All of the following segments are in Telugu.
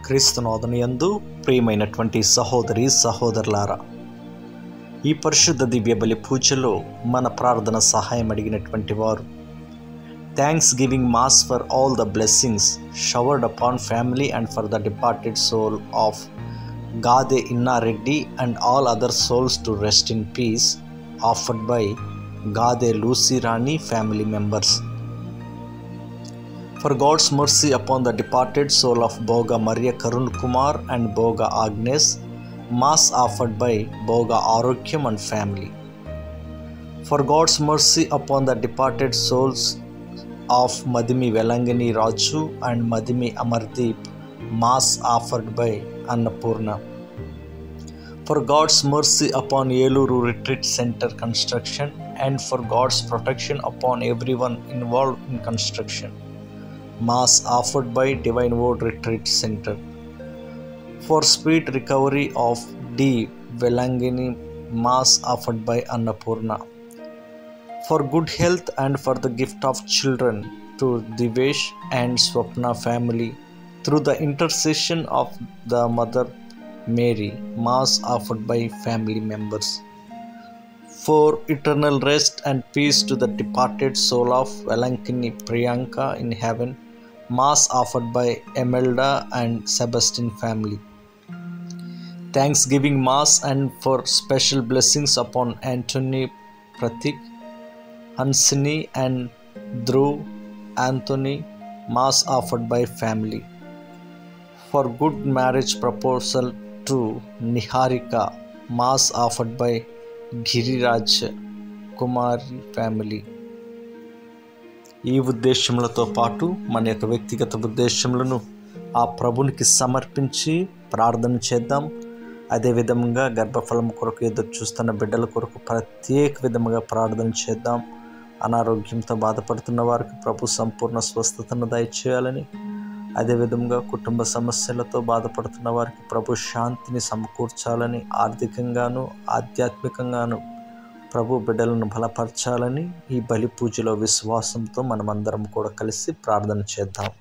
క్రీస్తునాథునియందు ప్రియమైనటువంటి సహోదరి సహోదరులారా, ఈ పరిశుద్ధ దివ్య బలి పూజలో మన ప్రార్థన సహాయం అడిగినటువంటి వారు Thanksgiving mass for all the blessings showered upon family and for the departed soul of Gade Innareddy and all other souls to rest in peace offered by Gade Lucy Rani family members. For God's mercy upon the departed soul of Boga Maria Karun Kumar and Boga Agnes, Mass offered by Boga Arogyam and family. For God's mercy upon the departed souls of Madhimi Velangani Raju and Madhimi Amardeep, Mass offered by Annapurna. For God's mercy upon Yeluru Retreat Center construction and for God's protection upon everyone involved in construction, Mass offered by Divine Word Retreat Center. For speed recovery of D. Velangani, Mass offered by Annapurna. For good health and for the gift of children to Divesh and Swapna family through the intercession of the Mother Mary, Mass offered by family members. For eternal rest and peace to the departed soul of Velankini Priyanka in heaven, Mass offered by Emelda and Sebastian family. Thanksgiving Mass and for special blessings upon Anthony Pratik, Hansini and Dhruv Anthony, Mass offered by family. For good marriage proposal to Niharika, Mass offered by Giriraj Kumari family. ఈ ఉద్దేశములతో పాటు మన యొక్క వ్యక్తిగత ఉద్దేశములను ఆ ప్రభునికి సమర్పించి ప్రార్థన చేద్దాం. అదేవిధంగా గర్భఫలం కొరకు ఎదురు చూస్తున్న బిడ్డల కొరకు ప్రత్యేక విధముగా ప్రార్థన చేద్దాం. అనారోగ్యంతో బాధపడుతున్న వారికి ప్రభు సంపూర్ణ స్వస్థతను దయచేయాలని, అదేవిధంగా కుటుంబ సమస్యలతో బాధపడుతున్న వారికి ప్రభు శాంతిని సమకూర్చాలని, ఆర్థికంగాను ఆధ్యాత్మికంగాను ప్రభు బిడ్డలను బలపరచాలని ఈ బలి పూజలో విశ్వాసంతో మనమందరం కూడా కలిసి ప్రార్థన చేద్దాం.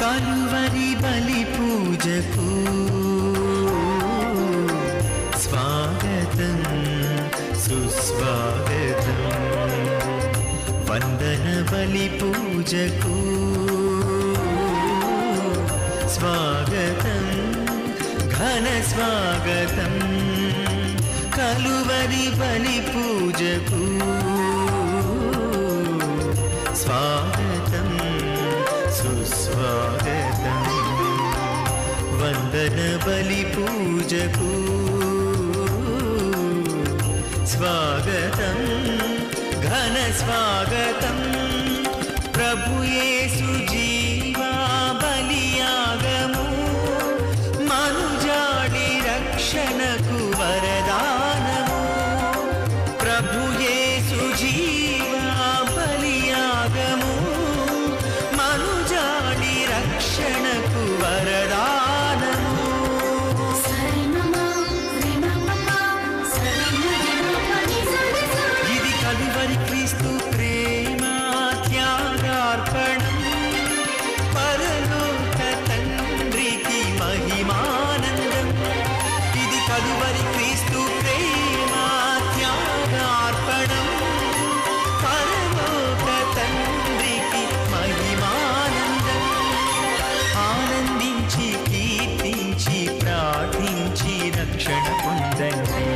కలువరి బలి పూజకు స్వాగతం సుస్వాగతం, వందన బలి పూజకు స్వాగతం ఘన స్వాగతం, కలువరి బలి పూజకు స్వాగతం సుస్వాగతం, వందన బలి పూజకు స్వాగతం ఘన స్వాగతం, ప్రభు యేసు జీవా బలియాగము మనుజాడి రక్షణకు వరదానము, ప్రభు యేసు జీవా బలియాగము మనుజాడి రక్షణకు వరదానము. ఇది కలువరి క్రీస్తు ప్రేమ త్యాగార్పణం, పరలోక తండ్రికి మహిమానందం. ఇది కలువరి క్రీస్తు ప్రేమ త్యాగార్పణం, పరలోక తండ్రికి మహిమానందం. ఆనందించి కీర్తించి ప్రార్థించి రక్షణ పొందండి,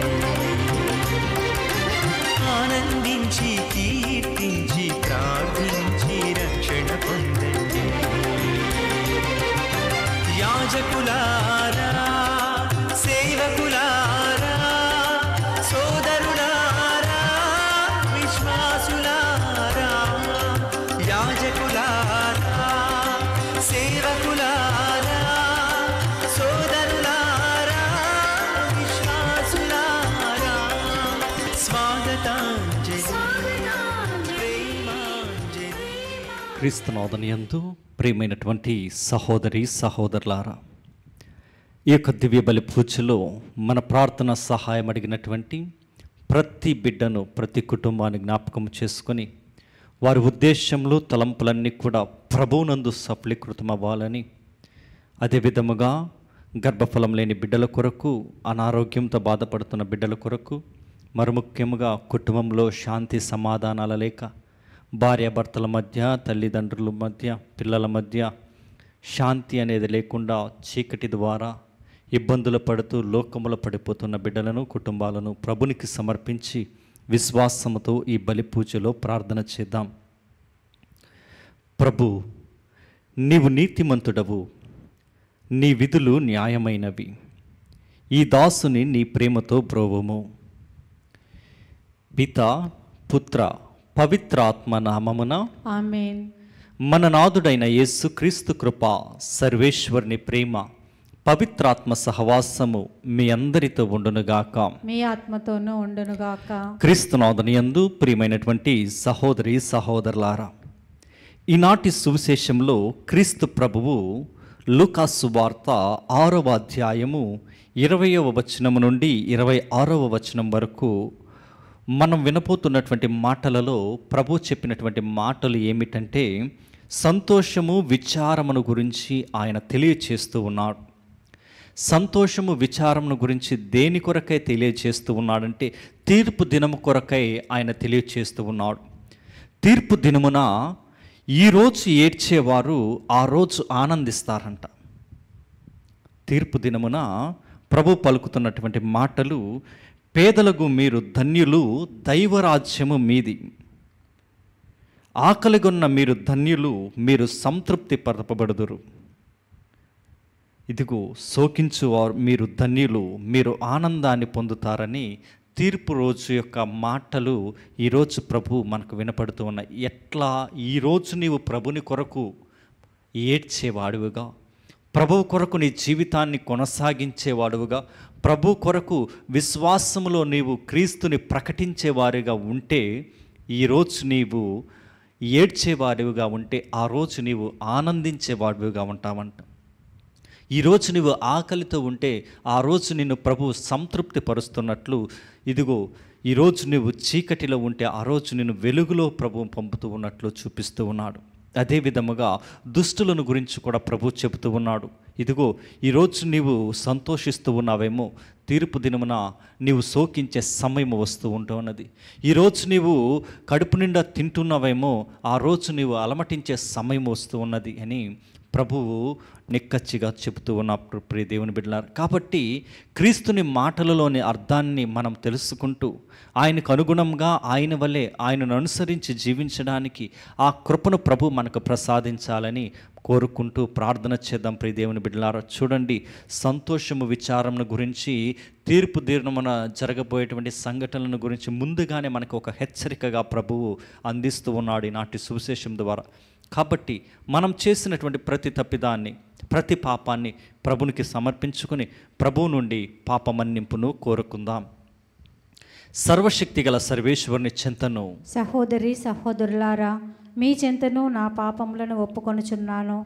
ఆనందించి కీర్తించి ప్రార్థించి రక్షణ పొందండి. యాజకులారా సేవ క్రీస్తునాథునియందు ప్రియమైనటువంటి సహోదరి సహోదరులారా, ఈ యొక్క దివ్య బలి పూజలో మన ప్రార్థన సహాయం అడిగినటువంటి ప్రతి బిడ్డను, ప్రతి కుటుంబాన్ని జ్ఞాపకం చేసుకొని వారి ఉద్దేశంలో తలంపులన్నీ కూడా ప్రభువునందు సఫలీకృతం అవ్వాలని, అదేవిధముగా గర్భఫలం లేని బిడ్డల కొరకు, అనారోగ్యంతో బాధపడుతున్న బిడ్డల కొరకు, మరి ముఖ్యంగా కుటుంబంలో శాంతి సమాధానాల లేక భార్యాభర్తల మధ్య, తల్లిదండ్రుల మధ్య, పిల్లల మధ్య శాంతి అనేది లేకుండా చీకటి ద్వారా ఇబ్బందులు పడుతూ లోకములో పడిపోతున్న బిడ్డలను, కుటుంబాలను ప్రభునికి సమర్పించి విశ్వాసముతో ఈ బలి పూజలో ప్రార్థన చేద్దాం. ప్రభు, నీవు నీతిమంతుడవు, నీ విధులు న్యాయమైనవి, ఈ దాసుని నీ ప్రేమతో బ్రోవుము. పిత, పుత్ర, పవిత్రాత్మ నామమున ఆమేన్. మన నాథుడైన యేసుక్రీస్తు కృప, సర్వేశ్వరుని ప్రేమ, పవిత్రాత్మ సహవాసము మీ అందరితో ఉండునుగాక. మీ ఆత్మతోనూ ఉండునుగాక. క్రీస్తునాథునియందు ప్రియమైనటువంటి సహోదరి సహోదరులారా, ఈనాటి సువిశేషంలో క్రీస్తు ప్రభువు లూకా సువార్త 6వ అధ్యాయము 20వ వచనము నుండి 26వ వచనం వరకు మనం వినపోతున్నటువంటి మాటలలో ప్రభు చెప్పినటువంటి మాటలు ఏమిటంటే, సంతోషము విచారమును గురించి ఆయన తెలియచేస్తూ ఉన్నాడు. సంతోషము విచారమును గురించి దేని కొరకై తెలియచేస్తూ ఉన్నాడంటే, తీర్పు దినము కొరకై ఆయన తెలియచేస్తూ ఉన్నాడు. తీర్పు దినమున ఈరోజు ఏడ్చేవారు ఆ రోజు ఆనందిస్తారంట. తీర్పు దినమున ప్రభు పలుకుతున్నటువంటి మాటలు, పేదలకు మీరు ధన్యులు, దైవరాజ్యము మీది. ఆకలిగొన్న మీరు ధన్యులు, మీరు సంతృప్తి పరపబడుదురు. ఇదిగో శోకించువారు మీరు ధన్యులు, మీరు ఆనందాన్ని పొందుతారని తీర్పు రోజు యొక్క మాటలు ఈరోజు ప్రభు మనకు వినపడుతూ ఉన్నాయి. ఎట్లా ఈరోజు నీవు ప్రభుని కొరకు ఏడ్చేవాడువుగా, ప్రభు కొరకు నీ జీవితాన్ని కొనసాగించేవాడువుగా, ప్రభు కొరకు విశ్వాసములో నీవు క్రీస్తుని ప్రకటించేవారిగా ఉంటే, ఈరోజు నీవు ఏడ్చేవాడివిగా ఉంటే ఆ రోజు నీవు ఆనందించేవాడివిగా ఉంటావంట. ఈరోజు నువ్వు ఆకలితో ఉంటే ఆ రోజు నిన్ను ప్రభు సంతృప్తి పరుస్తున్నట్లు, ఇదిగో ఈరోజు నువ్వు చీకటిలో ఉంటే ఆ రోజు నిన్ను వెలుగులో ప్రభు పంపుతూ ఉన్నట్లు చూపిస్తూ ఉన్నాడు. అదేవిధముగా దుష్టులను గురించి కూడా ప్రభు చెబుతూ ఉన్నాడు. ఇదిగో ఈరోజు నీవు సంతోషిస్తూ ఉన్నావేమో, తీర్పు దినమున నీవు శోకించే సమయం వస్తూ ఉంటున్నది. ఈరోజు నీవు కడుపు నిండా తింటున్నావేమో, ఆ రోజు నీవు అలమటించే సమయం వస్తూ ఉన్నది అని ప్రభువు నిక్కచ్చిగా చెబుతూ ఉన్నప్పుడు ప్రియ దేవుని బిడ్డలారా, కాబట్టి క్రీస్తుని మాటలలోని అర్థాన్ని మనం తెలుసుకుంటూ ఆయనకు అనుగుణంగా, ఆయన వలె ఆయనను అనుసరించి జీవించడానికి ఆ కృపను ప్రభు మనకు ప్రసాదించాలని కోరుకుంటూ ప్రార్థన చేద్దాం. ప్రియ దేవుని బిడ్డలారా, చూడండి, సంతోషము విచారమును గురించి, తీర్పు దినమున జరగబోయేటువంటి సంఘటనలను గురించి ముందుగానే మనకు ఒక హెచ్చరికగా ప్రభువు అందిస్తూ ఉన్నాడు ఈనాటి సువిశేషం ద్వారా. కాబట్టి మనం చేసినటువంటి ప్రతి తప్పిదాన్ని, ప్రతి పాపాన్ని ప్రభునికి సమర్పించుకుని ప్రభువు నుండి పాపమన్నింపును కోరుకుందాం. సర్వశక్తి గల సర్వేశ్వరుని చెంతను, సహోదరి సహోదరులారా, మీ చెంతను నా పాపములను ఒప్పుకొనుచున్నాను.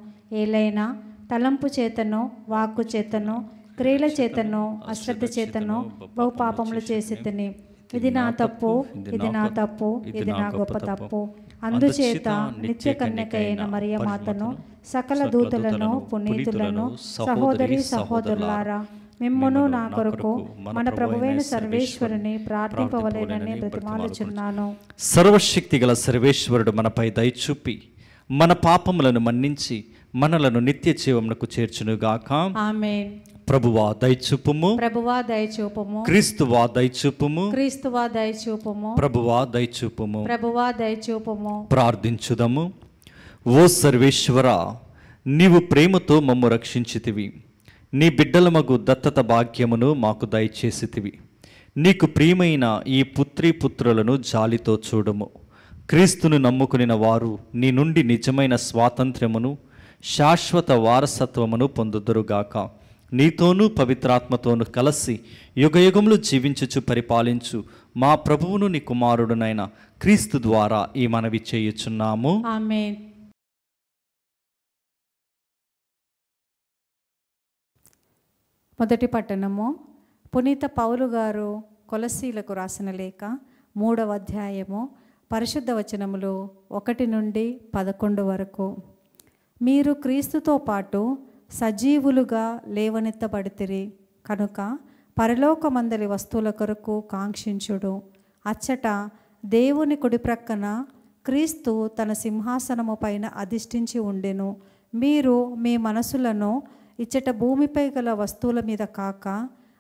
ఏలైనా తలంపు చేతను, వాక్కు చేతను, క్రియల చేతను, అశ్రద్ధ చేతను బహు పాపములు చేసి తిని. ఇది నా తప్పు, ఇది నా తప్పు, ఇది నా గొప్ప తప్పు. అందుచేత నిత్య కన్యక అయిన మరియమాతను, సకల దూతలను, పునీతులను, సహోదరి సహోదరులారా, మిమ్మును నా కొరకు మన ప్రభువైన సర్వేశ్వరుని ప్రార్థింపవలెనని బ్రతిమాలుచున్నాను. సర్వశక్తి గల సర్వేశ్వరుడు మనపై దయచూపి మన పాపములను మన్నించి మనలను నిత్య జీవమునకు చేర్చునుగాక. ఆమేన్. ప్రభువా దయచూపుము, ప్రభువా దయచూపుము, క్రీస్తువా దయచూపుము, క్రీస్తువా దయచూపుము, ప్రభువా దయచూపుము. ప్రభువా దయచూపుము. ప్రార్థించుదము. ఓ సర్వేశ్వర, నీవు ప్రేమతో మమ్ము రక్షించితివి, నీ బిడ్డలమగు దత్తత భాగ్యమును మాకు దయచేసితివి. నీకు ప్రియమైన ఈ పుత్రీ పుత్రులను జాలితో చూడము. క్రీస్తును నమ్ముకునిన వారు నీ నుండి నిజమైన స్వాతంత్ర్యమును, శాశ్వత వారసత్వమును పొందుదురుగాక. నీతోనూ పవిత్రాత్మతోనూ కలిసి యుగయుగములు జీవించుచు పరిపాలించు మా ప్రభువును నీ కుమారుడునైన క్రీస్తు ద్వారా ఈ మనవి చేయుచున్నాము. ఆమేన్. మొదటి పట్టణము పునీత పౌలు గారు కొలస్సీలకు రాసిన లేఖ 3వ అధ్యాయము పరిశుద్ధ వచనములు 1 నుండి 11 వరకు. మీరు క్రీస్తుతో పాటు సజీవులుగా లేవనెత్తబడితిరి కనుక పరలోకమందలి వస్తువుల కొరకు కాంక్షించుడు. అచ్చట దేవుని కుడి ప్రక్కన క్రీస్తు తన సింహాసనము పైన అధిష్ఠించి ఉండెను. మీరు మీ మనసులను ఇచ్చట భూమిపై గల వస్తువుల మీద కాక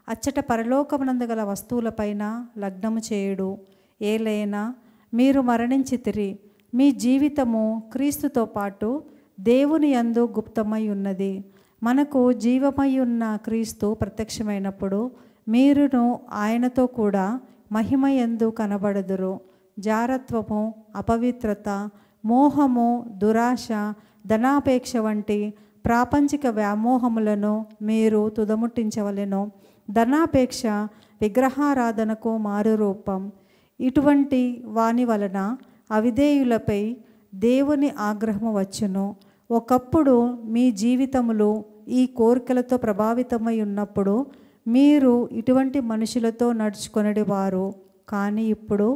అచ్చట పరలోకమునందు గల వస్తువులపైన లగ్నము చేయుడు. ఏలైనా మీరు మరణించితిరి, మీ జీవితము క్రీస్తుతో పాటు దేవుని యందు గుప్తమై ఉన్నది. మనకు జీవమై ఉన్న క్రీస్తు ప్రత్యక్షమైనప్పుడు మీరును ఆయనతో కూడా మహిమయందు కనబడుదురు. జారత్వము, అపవిత్రత, మోహము, దురాశ, ధనాపేక్ష వంటి ప్రాపంచిక వ్యామోహములను మీరు తుదముట్టించవలెను. ధనాపేక్ష విగ్రహారాధనకు మారు రూపం. ఇటువంటి వాని వలన అవిధేయులపై దేవుని ఆగ్రహము వచ్చును. ఒకప్పుడు మీ జీవితములు ఈ కోరికలతో ప్రభావితమై ఉన్నప్పుడు మీరు ఇటువంటి మనుషులతో నడుచుకొనివారు. కానీ ఇప్పుడు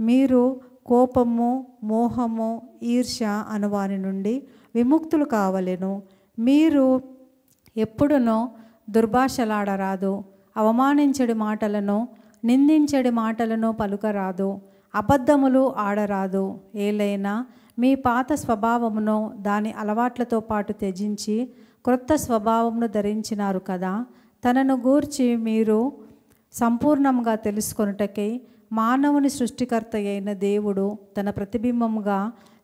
మీరు కోపము, మోహము, ఈర్ష్య అను వారి నుండి విముక్తులు కావలెను. మీరు ఎప్పుడునో దుర్భాషలాడరాదు, అవమానించడి మాటలను, నిందించడి మాటలను పలుకరాదు, అబద్ధములు ఆడరాదు. ఏలైనా మీ పాత స్వభావమును దాని అలవాట్లతో పాటు త్యజించి క్రొత్త స్వభావమును ధరించినారు కదా. తనను గూర్చి మీరు సంపూర్ణంగా తెలుసుకొనుటకై మానవుని సృష్టికర్త అయిన దేవుడు తన ప్రతిబింబముగా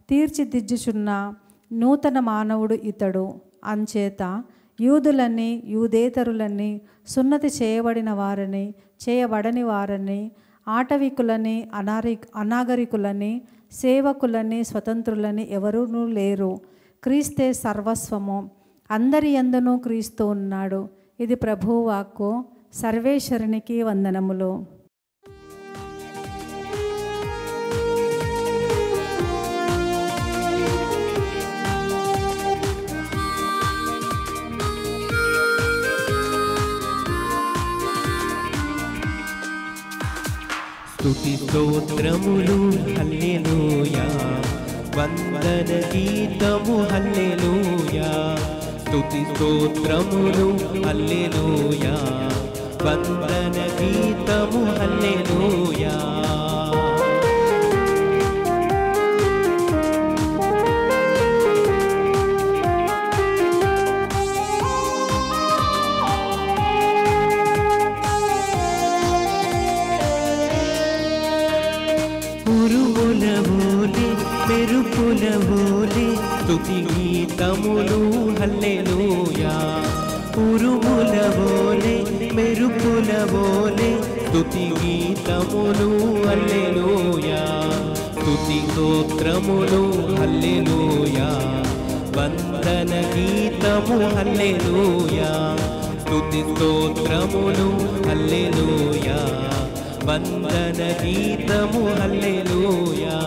తీర్చిదిద్దుచున్న నూతన మానవుడు ఇతడు. అంచేత యూదులని, యూదేతరులని, సున్నతి చేయబడిన వారని, చేయబడని వారని, ఆటవికులని, అనాగరికులని, సేవకులని, స్వతంత్రులని ఎవరూ లేరు. క్రీస్తే సర్వస్వము. అందరి యందును క్రీస్తు ఉన్నాడు. ఇది ప్రభువు వాక్కు. సర్వేశ్వరునికి వందనములు. స్తుతి స్తోత్రములు హల్లెలూయా, వందన గీతము హల్లెలూయా. స్తుతి స్తోత్రములు హల్లెలూయా, వందన గీతము హల్లెలూయా. మెరుపుల వోలే స్తుతి గీతములు హల్లెలూయా. ఉరుముల వోలే, మెరుపుల వోలే స్తుతి గీతములు హల్లెలూయా. స్తుతి స్తోత్రములు హల్లెలూయా, వందన గీతము హల్లెలూయా. స్తుతి స్తోత్రములు హల్లెలూయా, వందన గీతము హల్లెలూయా.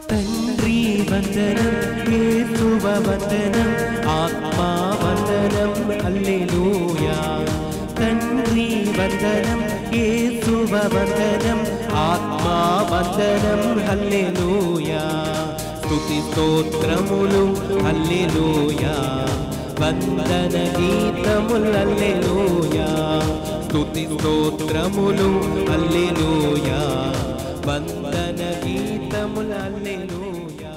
తండ్రి వందనం, యేసువ వందనం, ఆత్మా వందనం హల్లెలూయా. తండ్రి వందనం, యేసువ వందనం, ఆత్మా వందనం హల్లెలూయా. స్తుతి స్తోత్రములు హల్లెలూయా, వందన గీతములు హల్లెలూయా. స్తుతి స్తోత్రములు హల్లెలూయా, వందన గీతములు హల్లెలూయా.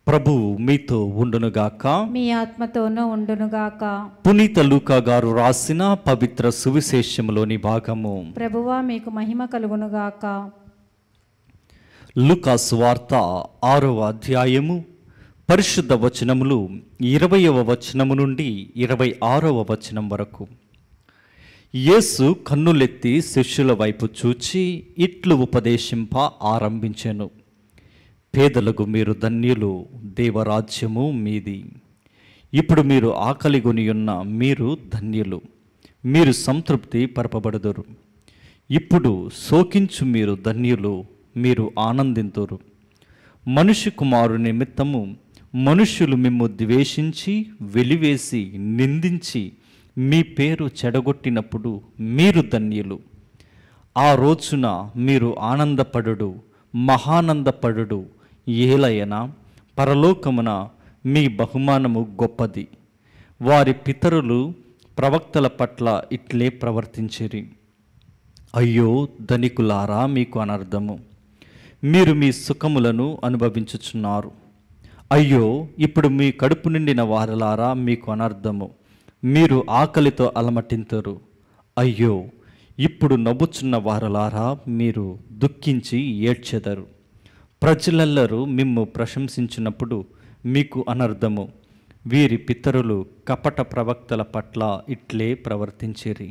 ప్రభువు మీతో ఉండునుగాక, మీ ఆత్మతోనూ ఉండునుగాక. పునీత లూకా గారు రాసిన పవిత్ర సువిశేషములోని భాగము. ప్రభువా మీకు మహిమ కలుగునుగాక. లూకా సువార్త 6వ అధ్యాయము పరిశుద్ధ వచనములు 20వ వచనము నుండి 26వ వచనం వరకు. యేసు కన్నులెత్తి శిష్యుల వైపు చూచి ఇట్లు ఉపదేశింప ఆరంభించెను. పేదలకు మీరు ధన్యులు, దేవరాజ్యము మీది. ఇప్పుడు మీరు ఆకలిగొని ఉన్న మీరు ధన్యులు, మీరు సంతృప్తి పరపబడుదురు. ఇప్పుడు శోకించు మీరు ధన్యులు, మీరు ఆనందింతురు. మనుష్య కుమారు నిమిత్తము మనుష్యులు మిమ్ము ద్వేషించి వెలివేసి నిందించి మీ పేరు చెడగొట్టినప్పుడు మీరు ధన్యులు. ఆ రోజున మీరు ఆనందపడుడు, మహానందపడుడు. ఏలయనా పరలోకమున మీ బహుమానము గొప్పది. వారి పితరులు ప్రవక్తల పట్ల ఇట్లే ప్రవర్తించిరి. అయ్యో ధనికులారా, మీకు అనర్థము, మీరు మీ సుఖములను అనుభవించుచున్నారు. అయ్యో ఇప్పుడు మీ కడుపు నిండిన వారలారా, మీకు అనర్థము, మీరు ఆకలితో అలమటింతురు. అయ్యో ఇప్పుడు నవ్వుచున్న వారలారా, మీరు దుఃఖించి ఏడ్చెదరు. ప్రజలెల్లరూ మిమ్ము ప్రశంసించినప్పుడు మీకు అనర్థము, వీరి పితరులు కపట ప్రవక్తల పట్ల ఇట్లే ప్రవర్తించిరి.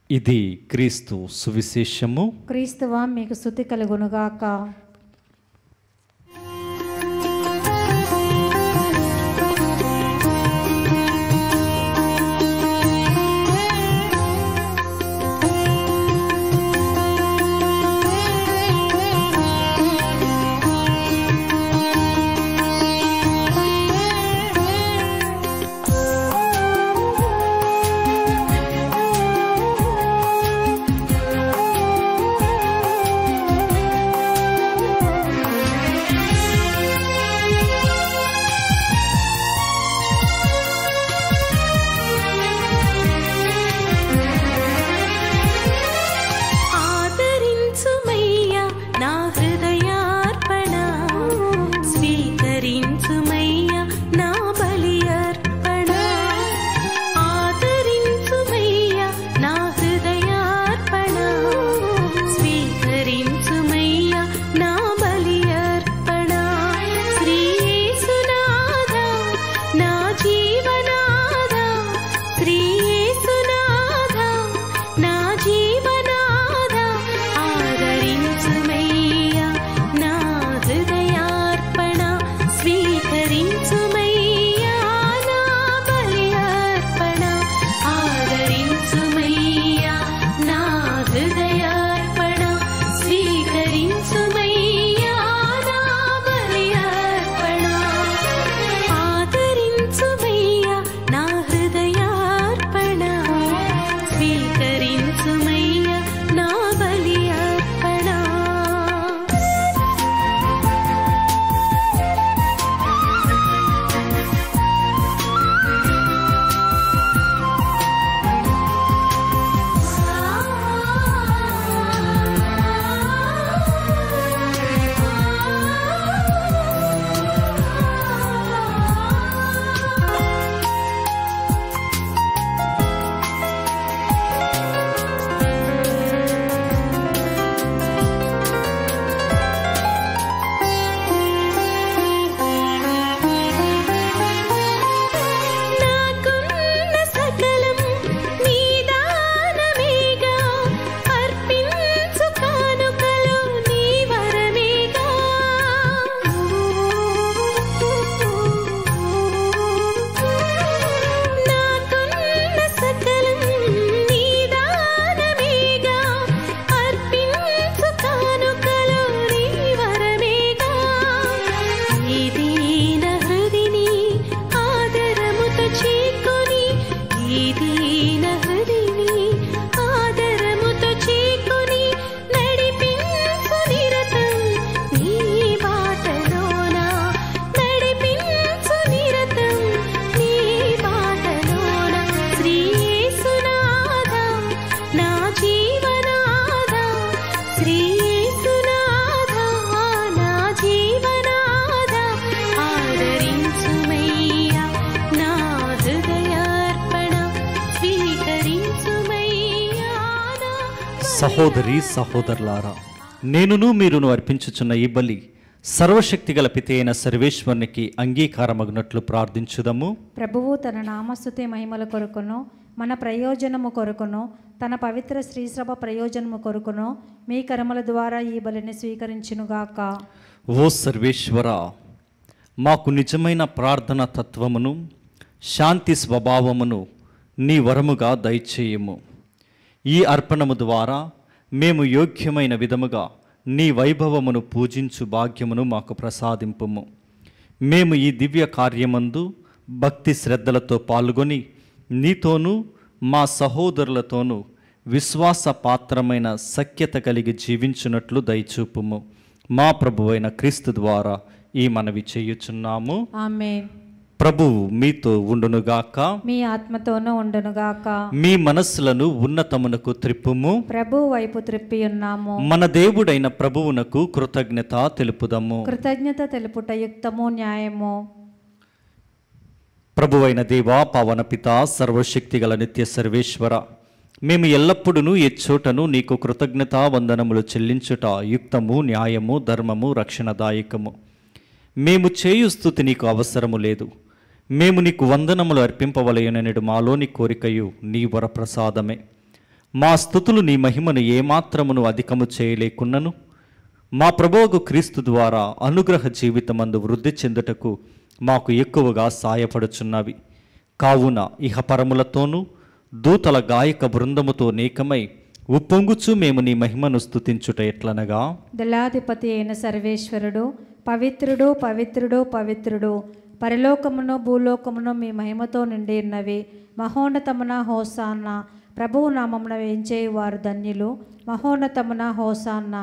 ఇది క్రీస్తు సువిశేషము. క్రీస్తువా మీకు స్తుతి కలుగునుగాక. సహోదరి సహోదరులారా, నేనును మీరును అర్పించుచున్న ఈ బలి సర్వశక్తిగల పిత అయిన సర్వేశ్వరునికి అంగీకారమగినట్లు ప్రార్థించుదము. ప్రభువు తన నామస్తుతి మహిమల కొరకును మన ప్రయోజనము కొరకును తన పవిత్ర శ్రీసభ ప్రయోజనము కొరకును మీ కర్మల ద్వారా ఈ బలిని స్వీకరించునుగాక. ఓ సర్వేశ్వర, మాకు నిజమైన ప్రార్థన తత్వమును, శాంతి స్వభావమును నీ వరముగా దయచేయము. ఈ అర్పణము ద్వారా మేము యోగ్యమైన విధముగా నీ వైభవమును పూజించు భాగ్యమును మాకు ప్రసాదింపుము. మేము ఈ దివ్య కార్యమందు భక్తి శ్రద్ధలతో పాల్గొని నీతోనూ మా సహోదరులతోనూ విశ్వాస పాత్రమైన సఖ్యత కలిగి జీవించున్నట్లు దయచూపుము. మా ప్రభువైన క్రీస్తు ద్వారా ఈ మనవి చేయుచున్నాము. ఆమేన్. ప్రభువు మీతో ఉండునుగాక, మీ ఆత్మతోనూ ఉండునుగాక. మీ మనస్సులను ఉన్నతమునకు త్రిప్పుము. ప్రభు వైపు త్రిప్పి ఉన్నాము. మన దేవుడైన ప్రభువునకు కృతజ్ఞత తెలుపుదము. కృతజ్ఞత తెలుపుట యుక్తము, న్యాయము. ప్రభువైన దేవా, పవన పిత, సర్వశక్తి గల నిత్య సర్వేశ్వర, మేము ఎల్లప్పుడూ ఎచ్చోటను నీకు కృతజ్ఞతా వందనములు చెల్లించుట యుక్తము, న్యాయము, ధర్మము, రక్షణదాయకము. మేము చేయు స్తుతి నీకు అవసరము లేదు. మేము నీకు వందనములు అర్పింపవలయననేడు మాలోని కోరికయు నీ వరప్రసాదమే. మా స్తుతులు నీ మహిమను ఏమాత్రమును అధికము చేయలేకున్నను మా ప్రభువు క్రీస్తు ద్వారా అనుగ్రహ జీవితమందు వృద్ధి చెందుటకు మాకు ఎక్కువగా సాయపడుచున్నవి. కావున ఇహపరములతోనూ దూతల గాయక బృందముతో నేకమై ఉప్పొంగుచు మేము నీ మహిమను స్తుతించుట ఎట్లనగా, దళాధిపతి అయిన సర్వేశ్వరుడు పవిత్రుడు, పవిత్రుడు, పవిత్రుడు, పరలోకమును భూలోకమును మీ మహిమతో నిండి ఉన్నవి. మహోన్నతమున హోసాన్న. ప్రభువు నామమున వేంచేయువారు ధన్యులు. మహోన్నతమున హోసాన్న.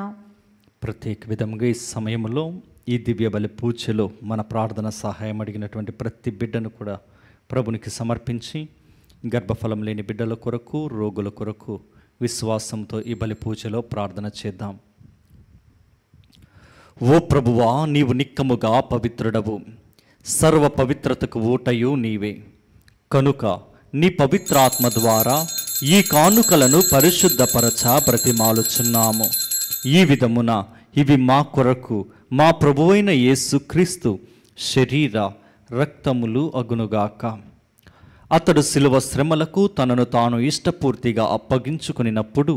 ప్రత్యేక విధంగా ఈ సమయంలో ఈ దివ్య బలి పూజలో మన ప్రార్థన సహాయం అడిగినటువంటి ప్రతి బిడ్డను కూడా ప్రభునికి సమర్పించి, గర్భఫలం లేని బిడ్డల కొరకు, రోగుల కొరకు విశ్వాసంతో ఈ బలి పూజలో ప్రార్థన చేద్దాం. ఓ ప్రభువా, నీవు నిక్కముగా పవిత్రుడవు, సర్వ పవిత్రతకు ఊటయు నీవే. కనుక నీ పవిత్రాత్మ ద్వారా ఈ కానుకలను పరిశుద్ధపరచ బ్రతిమాలుచున్నాము. ఈ విధమున ఇవి మా కొరకు మా ప్రభువైన యేసుక్రీస్తు శరీర రక్తములు అగునుగాక. అతడు శిలువ శ్రమలకు తనను తాను ఇష్టపూర్తిగా అప్పగించుకునినప్పుడు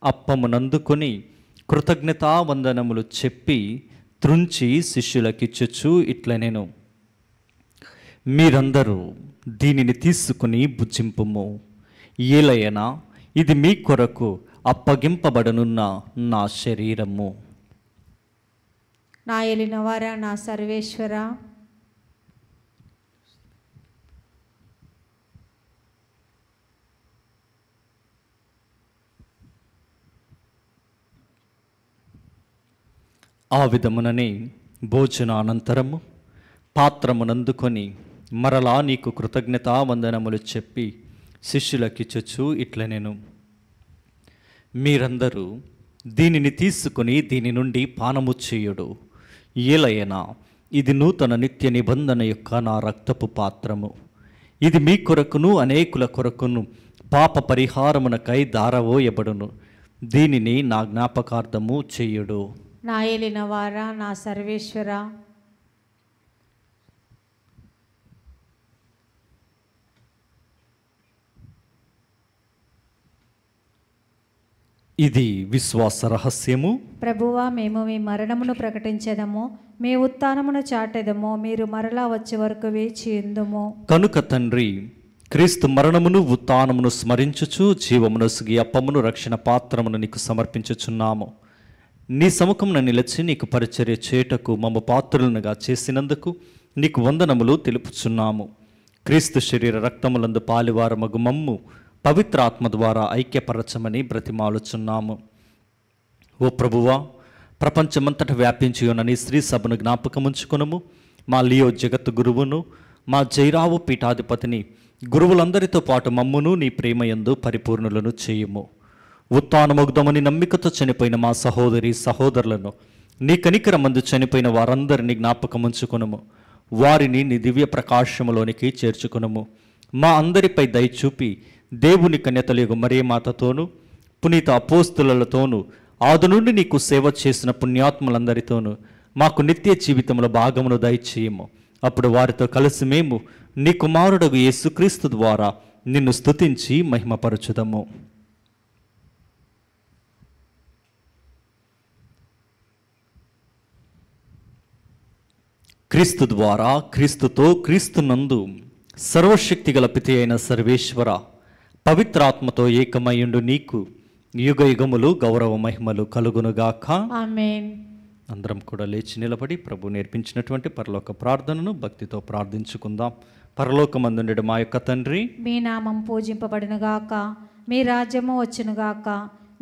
అప్పమునందుకొని కృతజ్ఞతా వందనములు చెప్పి త్రుంచి శిష్యులకిచ్చుచు ఇట్లనెను, మీరందరూ దీనిని తీసుకుని భుజింపుము. ఏలయనా ఇది మీ కొరకు అప్పగింపబడనున్న నా శరీరము. నా ఏలినవారా, నా సర్వేశ్వర, ఆ విధముననే భోజనానంతరము పాత్రమునందుకొని మరలా నీకు కృతజ్ఞతా వందనములు చెప్పి శిష్యులకిచ్చుచు ఇట్లనెను, మీరందరూ దీనిని తీసుకుని దీని నుండి పానము చేయుడు. ఏలయనా ఇది నూతన నిత్య నిబంధన యొక్క నా రక్తపు పాత్రము. ఇది మీ కొరకును అనేకుల కొరకును పాప పరిహారమునకై దారవోయబడును. దీనిని నా జ్ఞాపకార్థము చేయుడు. నా ఏలినవారా, నా సర్వేశ్వర, ఇది విశ్వాస రహస్యము. ప్రభువా, మేము మీ మరణమును ప్రకటించెదము, మీ ఉత్థానమును చాటెదము, మీరు మరలా వచ్చే వరకు వేచి ఉందుము. కనుక తండ్రి, క్రీస్తు మరణమును ఉత్థానమును స్మరించుచు జీవమునొసగి అప్పమును రక్షణ పాత్రమును నీకు సమర్పించుచున్నాము. నీ సముఖమున నిలిచి నీకు పరిచర్య చేయుటకు మమ్మ పాత్రులనుగా చేసినందుకు నీకు వందనములు తెలుపుచున్నాము. క్రీస్తు శరీర రక్తములందు పాలివారమగు మమ్ము పవిత్ర ఆత్మ ద్వారా ఐక్యపరచమని బ్రతిమాలుచున్నాము. ఓ ప్రభువా, ప్రపంచమంతట వ్యాపించి ఉన్న నీ స్త్రీ సభను జ్ఞాపకముంచుకొనుము. మా లియో జగత్తు గురువును, మా జైరావు పీఠాధిపతిని, గురువులందరితో పాటు మమ్మును నీ ప్రేమయందు పరిపూర్ణులను చేయుము. ఉత్థానమొగ్ధమని నమ్మికతో చనిపోయిన మా సహోదరి సహోదరులను, నీ కనికరమందు చనిపోయిన వారందరినీ జ్ఞాపకముంచుకొనుము. వారిని నీ దివ్య ప్రకాశములోనికి చేర్చుకొనుము. మా అందరిపై దయచూపి దేవుని కన్యతలేగు మరియమాతతోనూ పునీత అపోస్తులతోనూ ఆది నుండి నీకు సేవ చేసిన పుణ్యాత్ములందరితోనూ మాకు నిత్య జీవితంలో భాగమును దయచేయము. అప్పుడు వారితో కలిసి మేము నీ కుమారుడగు యేసుక్రీస్తు ద్వారా నిన్ను స్తుతించి మహిమపరచుదము. క్రీస్తు ద్వారా, క్రీస్తుతో, క్రీస్తునందు సర్వశక్తిగల పితి అయిన సర్వేశ్వర పవిత్రాత్మతో ఏకమయ్యుండు నీకు యుగ యుగములు గౌరవ మహిమలు కలుగునుగాక. ఆమేన్. అందరం కూడా లేచి నిలబడి ప్రభు నేర్పించినటువంటి పరలోక ప్రార్థనను భక్తితో ప్రార్థించుకుందాం. పరలోకమందుండెడు మా యొక్క తండ్రి, మీ నామం పూజింపబడునుగాక, మీ రాజ్యము వచ్చునుగాక,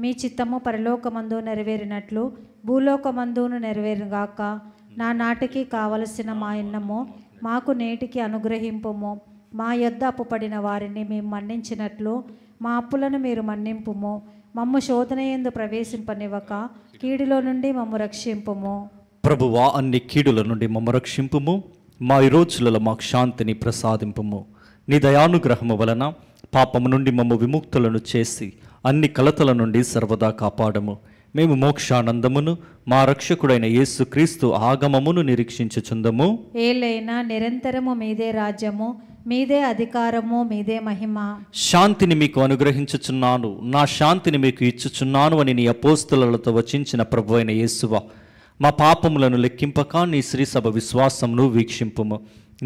మీ చిత్తము పరలోకమందు నెరవేరినట్లు భూలోకమందును నెరవేరుగాక. నా నాటికి కావలసిన మా అన్నము మాకు నేటికి అనుగ్రహింపుము. మా యొద్ద అప్పుపడిన వారిని మేము మన్నించినట్లు మా అప్పులను మీరు మన్నింపుము. మమ్ము శోధనయందు ప్రవేశింపనివ్వక కీడులో నుండి మమ్ము రక్షింపుము. ప్రభువా, అన్ని కీడుల నుండి మమ్ము రక్షింపుము. మా ఈ రోజులలో మాకు శాంతిని ప్రసాదింపుము. నీ దయానుగ్రహము వలన పాపము నుండి మమ్ము విముక్తులను చేసి అన్ని కలతల నుండి సర్వదా కాపాడము. మేము మోక్షానందమును మా రక్షకుడైన యేసుక్రీస్తు ఆగమమును నిరీక్షించుచుందము. ఏలైనా నిరంతరము మీదే రాజ్యము, మీదే అధికారము, మీదే మహిమ. శాంతిని మీకు అనుగ్రహించుచున్నాను, నా శాంతిని మీకు ఇచ్చుచున్నాను అని నీ అపోస్తలులతో వచించిన ప్రభు అయిన యేసువా, మా పాపములను లెక్కింపక నీ శ్రీసభ విశ్వాసమును వీక్షింపుము.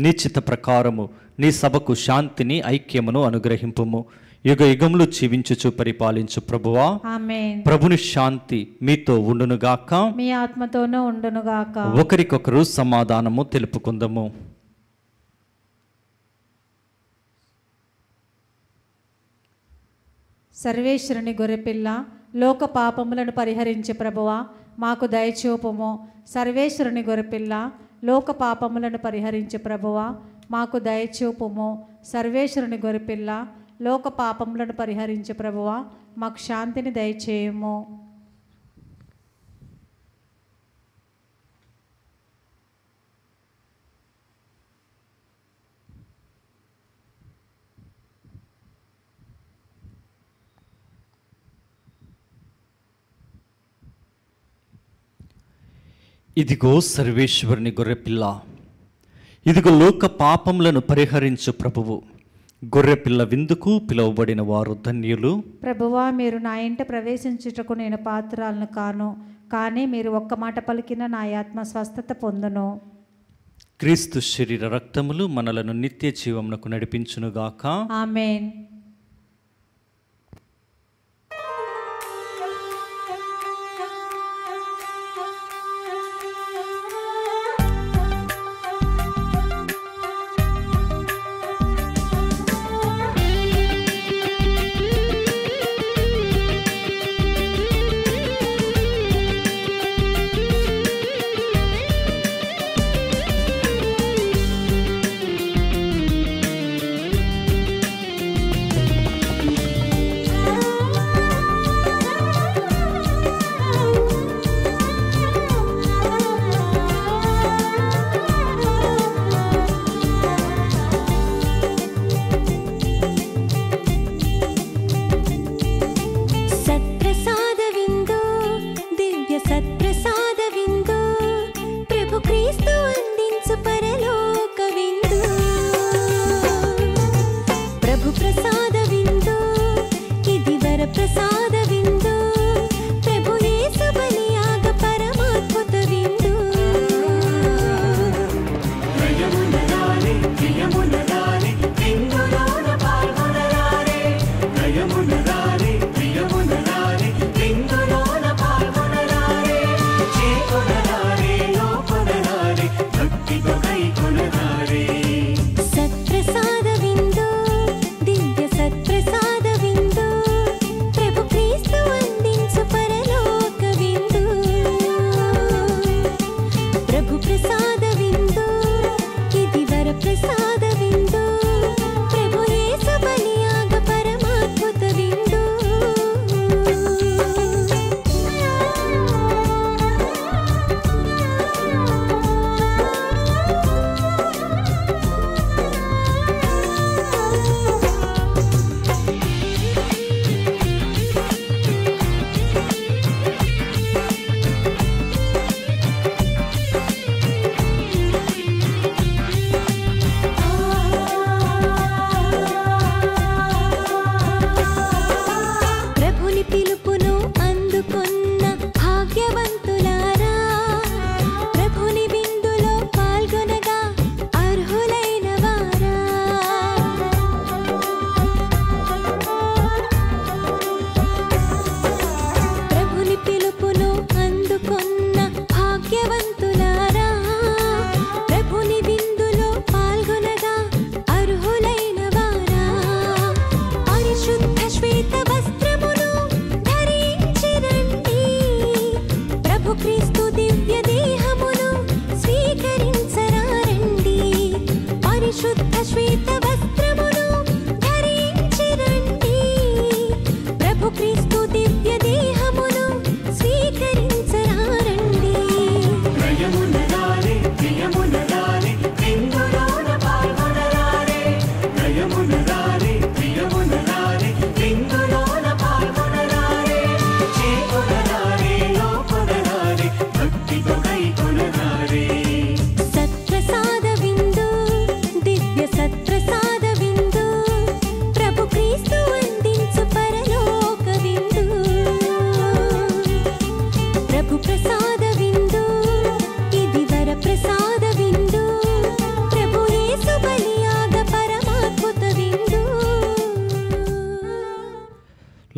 నీ చిత్త ప్రకారము నీ సభకు శాంతిని, ఐక్యమును అనుగ్రహింపుము. యుగ యుగములు జీవించుచు పరిపాలించు ప్రభువా, ఆమేన్. ప్రభుని శాంతి మీతో ఉండునుగాక, మీ ఆత్మతోనూ ఉండునుగాక. ఒకరికొకరు సమాధానము తెలుపుకుందము. సర్వేశ్వరుని గొర్రెపిల్ల, లోక పాపములను పరిహరించే ప్రభువా, మాకు దయచూపుము. సర్వేశ్వరుని గొర్రెపిల్ల, లోక పాపములను పరిహరించే ప్రభువా, మాకు దయచూపుము. సర్వేశ్వరుని గొర్రెపిల్ల, లోక పాపములను పరిహరించే ప్రభువా, మాకు శాంతిని దయచేయుము. ఇదిగో సర్వేశ్వరుని గొర్రెపిల్ల, ఇదిగో లోక పాపములను పరిహరించు ప్రభువు. గొర్రెపిల్ల విందుకు పిలువబడిన వారు ధన్యులు. ప్రభువా, మీరు నా ఇంట ప్రవేశించుటకు నేను పాత్రాలను కాను, కానీ మీరు ఒక్క మాట పలికిన నా ఆత్మ స్వస్థత పొందును. క్రీస్తు శరీర రక్తములు మనలను నిత్య జీవమునకు నడిపించునుగాక. ఆమేన్.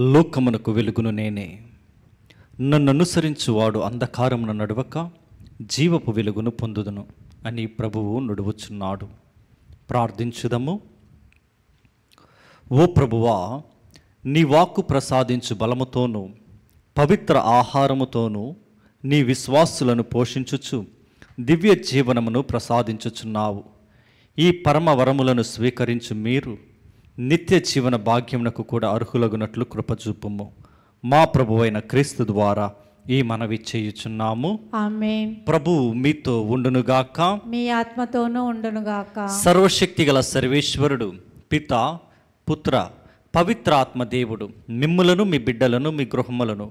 లోకమునకు వెలుగును నేనే. నన్ను అనుసరించువాడు అంధకారమున నడవక జీవపు వెలుగును పొందుదును అని ప్రభువు నుడువుచున్నాడు. ప్రార్థించుదము. ఓ ప్రభువా, నీ వాక్కు ప్రసాదించు బలముతోనూ పవిత్ర ఆహారముతోనూ నీ విశ్వాసులను పోషించుచు దివ్య జీవనమును ప్రసాదించుచున్నావు. ఈ పరమ వరములను స్వీకరించు మీరు నిత్య జీవన భాగ్యమునకు కూడా అర్హులగునట్లు కృపచూపుము. మా ప్రభువైన క్రీస్తు ద్వారా ఈ మనవి చేయుచున్నాము. ఆమేన్. ప్రభువు మీతో ఉండునుగాక, మీ ఆత్మతోనూ ఉండునుగాక. సర్వశక్తి గల సర్వేశ్వరుడు పిత, పుత్ర, పవిత్ర ఆత్మ దేవుడు మిమ్ములను, మీ బిడ్డలను, మీ గృహములను,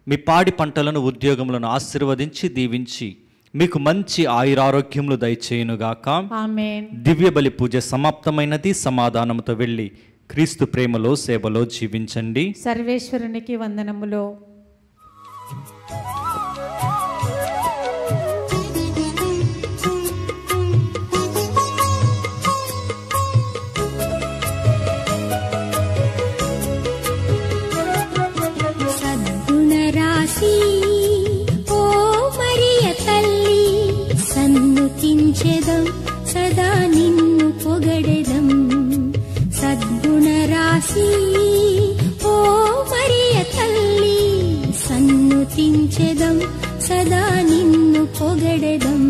మీ పాడి పంటలను, ఉద్యోగములను ఆశీర్వదించి దీవించి మీకు మంచి ఆయురారోగ్యములు దయచేయునుగాక. ఆమేన్. దివ్య బలి పూజ సమాప్తమైనది. సమాధానముతో వెళ్ళి క్రీస్తు ప్రేమలో సేవలో జీవించండి. సర్వేశ్వరునికి వందనములు. సద్గుణరాశి ఓ మరియ తల్లి, సన్నుతించెదం సదా నిన్ను పొగడెదం. సద్గుణరాశి ఓ మరియ తల్లి, సన్నుతించెదం సదా నిన్ను పొగడెదం.